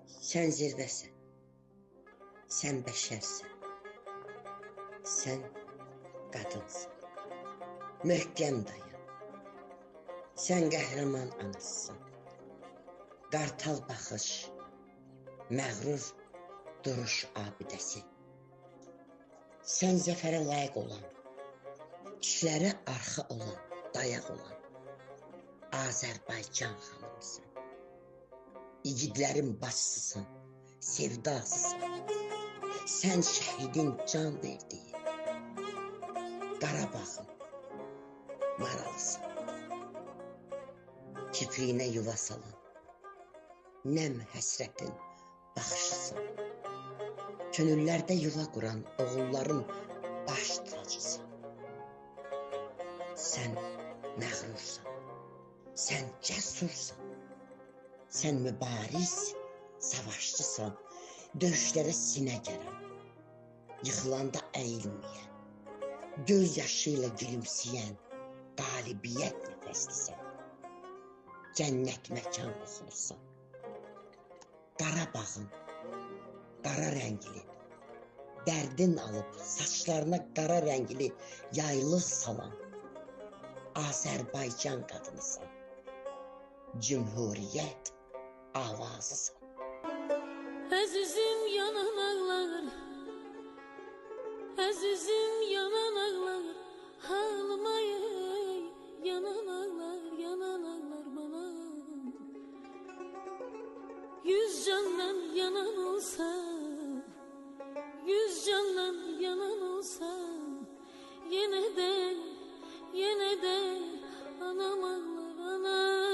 Sən zirvəsən, sən bəşərsən, sən qadınsan, möhkəm dayan. Sən qəhrəman anasısın, qartal baxış, məğrur duruş abidəsi. Sən zəfərə layiq olan, kişilərə arxa olan, dayaq olan Azərbaycan xanımsan. İgidlərin başçısın, sevdasısın. Sən şəhidin can verdiyi Qarabağın maralısın. Kipriyinə yuva salan, nəm həsrətin baxışısın. Könüllərdə yuva quran oğulların baş tacısın. Sən məğrursan, sən cəsursan. Sən mübariz, savaşçısan, döyüşlərə sinə gərən, yıxılanda əyilməyən, göz yaşı ilə gülümsəyən, qalibiyyət nəfəslisən, cənnət məkan oxursan. Qarabağın, qara rəngli, dərdin alıb, saçlarına qara rəngli yaylıq salan Azərbaycan qadınısan, Cümhuriyyət avazısan. Əzizim yanan ağlar, əzizim yanan ağlar, halıma ey, yanan ağlar bana. Yüz candan yanan olsa, yüz candan yanan olsa, yine de anam ağlar anam.